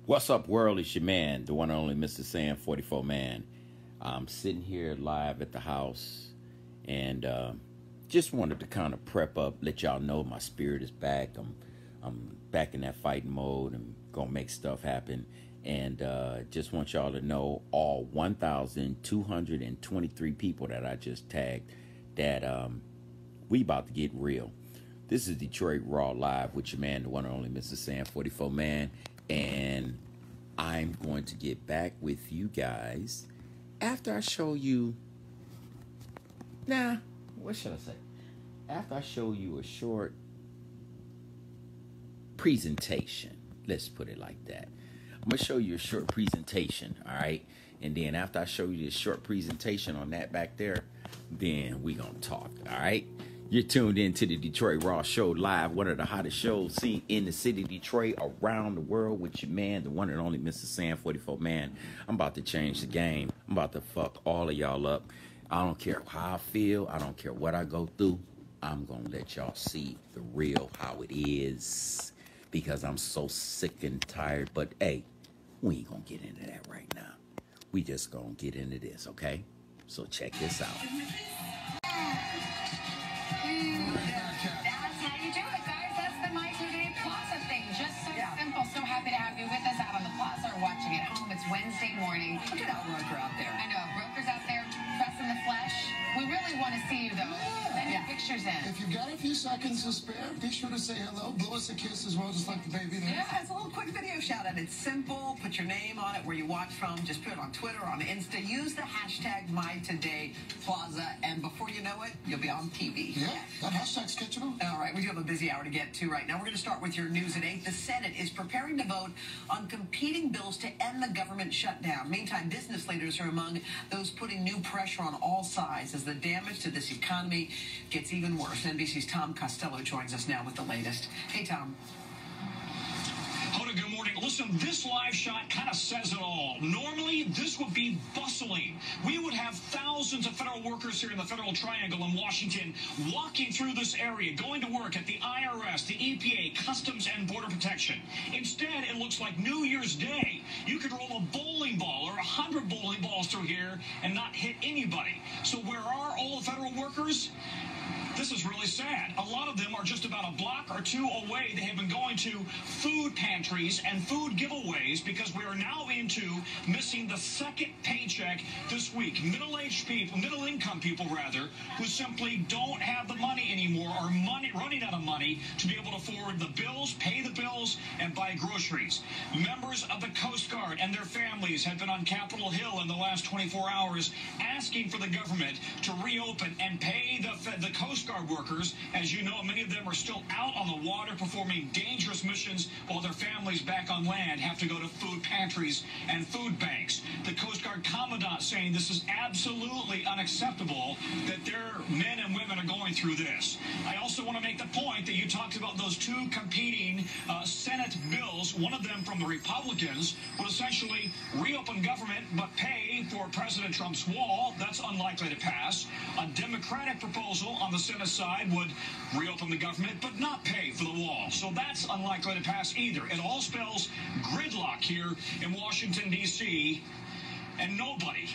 What's up, world? It's your man, the one and only Mr. San44Man. I'm sitting here live at the house and just wanted to kind of prep up, let y'all know my spirit is back. I'm back in that fighting mode and gonna make stuff happen. And just want y'all to know, all 1,223 people that I just tagged, that we about to get real. This is Detroit Raw Live with your man, the one and only Mr. San44Man. And I'm going to get back with you guys after I show you, what should I say? After I show you a short presentation. Let's put it like that. I'm going to show you a short presentation, all right? And then after I show you this short presentation on that back there, then we going to talk, all right? You're tuned in to the Detroit Raw Show live, one of the hottest shows seen in the city of Detroit, around the world, with your man, the one and only Mr. San44Man. I'm about to change the game. I'm about to fuck all of y'all up. I don't care how I feel. I don't care what I go through. I'm going to let y'all see the real, how it is, because I'm so sick and tired. But, hey, we ain't going to get into that right now. We just going to get into this, okay? So check this out. Watching at home. It's Wednesday morning. Look at that broker out there. I know. Brokers out there pressing the flesh. We really want to see you, though. Send your pictures in. If you've got a few seconds to spare, be sure to say hello. Blow us a kiss as well, just like the baby there. Yeah, it's a little quick video shout out. It's simple. Put your name on it, where you watch from. Just put it on Twitter, on Insta. Use the hashtag MyTodayPlaza, and before you know it, you'll be on TV. Yeah, that hashtag's catching on. All right, we do have a busy hour to get to right now. We're going to start with your news at 8. The Senate is preparing to vote on competing bills to end the government shutdown. Meantime, business leaders are among those putting new pressure on all sides as the damage to this economy gets even worse. NBC's Tom Costello joins us now with the latest. Hey, Tom. Hoda, good morning. Listen, this live shot kind of says it all. Normally, this would be bustling. We would have thousands of federal workers here in the Federal Triangle in Washington walking through this area, going to work at the IRS, the EPA, Customs and Border Protection. Instead, it looks like New Year's Day. You could roll a bowling ball or 100 bowling balls through here and not hit anybody. So where are all the federal workers? This is really sad. A lot of them are just about a block or two away. They have been going to food pantries and food giveaways because we are now into missing the second paycheck this week. Middle-aged people, middle-income people rather, who simply don't have the money anymore, or running out of money to be able to afford the bills, pay the bills, and buy groceries. Members of the Coast Guard and their families have been on Capitol Hill in the last 24 hours asking for the government to reopen and pay the Coast Guard workers. As you know, many of them are still out on the water performing dangerous missions, while their families back on land have to go to food pantries and food banks. The Coast Guard Commandant saying this is absolutely unacceptable that their men and women are going through this. I also want to make the point that you talked about those two competing Senate bills. One of them from the Republicans would essentially reopen government but pay for President Trump's wall. That's unlikely to pass. A Democratic proposal on the Senate side would reopen the government but not pay for the wall. So that's unlikely to pass either. It all spells gridlock here in Washington, D.C., and nobody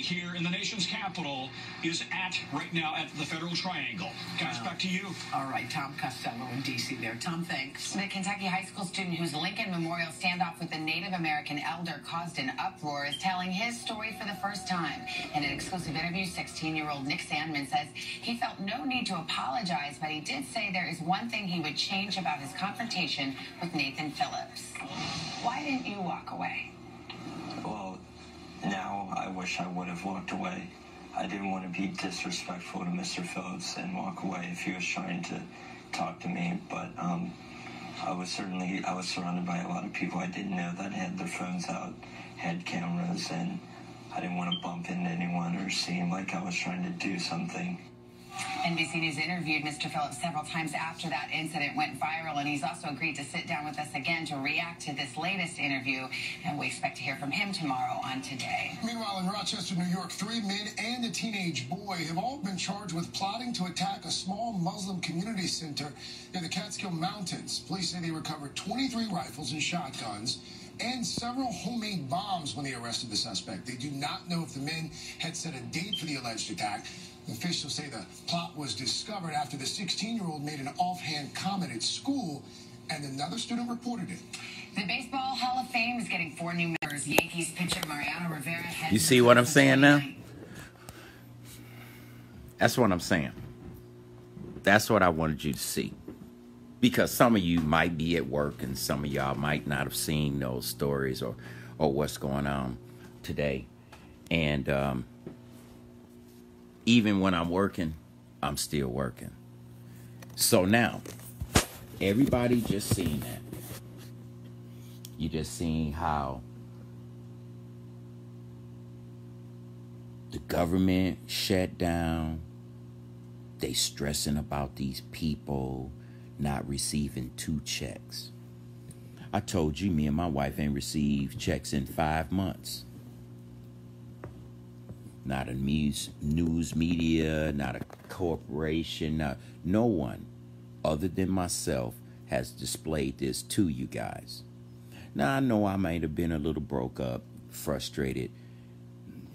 here in the nation's capital is right now at the Federal Triangle. Guys, back to you. All right, Tom Costello in D.C. there. Tom, thanks. The Kentucky high school student whose Lincoln Memorial standoff with the Native American elder caused an uproar is telling his story for the first time. In an exclusive interview, 16-year-old Nick Sandman says he felt no need to apologize, but he did say there is one thing he would change about his confrontation with Nathan Phillips. Why didn't you walk away? Well, now I wish I would have walked away. I didn't want to be disrespectful to Mr. Phillips and walk away if he was trying to talk to me, but I was surrounded by a lot of people I didn't know that had their phones out, had cameras, and I didn't want to bump into anyone or seem like I was trying to do something. NBC News interviewed Mr. Phillips several times after that incident went viral, and he's also agreed to sit down with us again to react to this latest interview, and we expect to hear from him tomorrow on Today. Meanwhile, in Rochester, New York, 3 men and a teenage boy have all been charged with plotting to attack a small Muslim community center in the Catskill Mountains. Police say they recovered 23 rifles and shotguns. and several homemade bombs when they arrested the suspect. They do not know if the men had set a date for the alleged attack. Officials say the plot was discovered after the 16-year-old made an offhand comment at school, and another student reported it. The Baseball Hall of Fame is getting 4 new members. Yankees pitcher Mariano Rivera heads. You see what I'm saying now? That's what I'm saying. That's what I wanted you to see. Because some of you might be at work and some of y'all might not have seen those stories or what's going on today. And even when I'm working, I'm still working. So now, everybody just seen that. You just seen how the government shut down. They stressing about these people not receiving 2 checks. I told you, me and my wife ain't received checks in 5 months. Not a news media, not a corporation, no one other than myself has displayed this to you guys. Now, I know I might have been a little broke up, frustrated.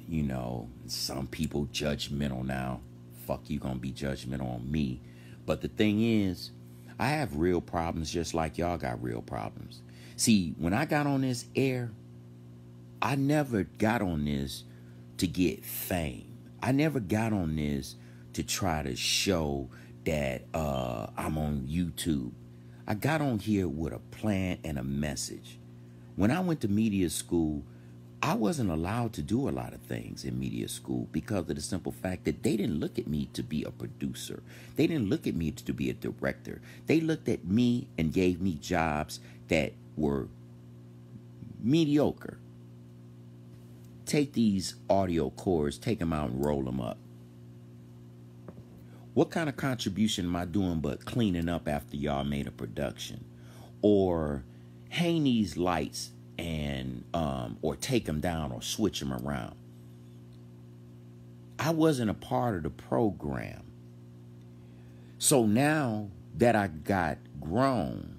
You know, some people judgmental now. Fuck, you gonna be judgmental on me. But the thing is, I have real problems just like y'all got real problems. See, when I got on this air, I never got on this to get fame. I never got on this to try to show that I'm on YouTube. I got on here with a plan and a message. When I went to media school, I wasn't allowed to do a lot of things in media school because of the simple fact that they didn't look at me to be a producer. They didn't look at me to be a director. They looked at me and gave me jobs that were mediocre. Take these audio cords, take them out and roll them up. What kind of contribution am I doing but cleaning up after y'all made a production? Or hang these lights and or take them down or switch them around. I wasn't a part of the program. So now that I got grown,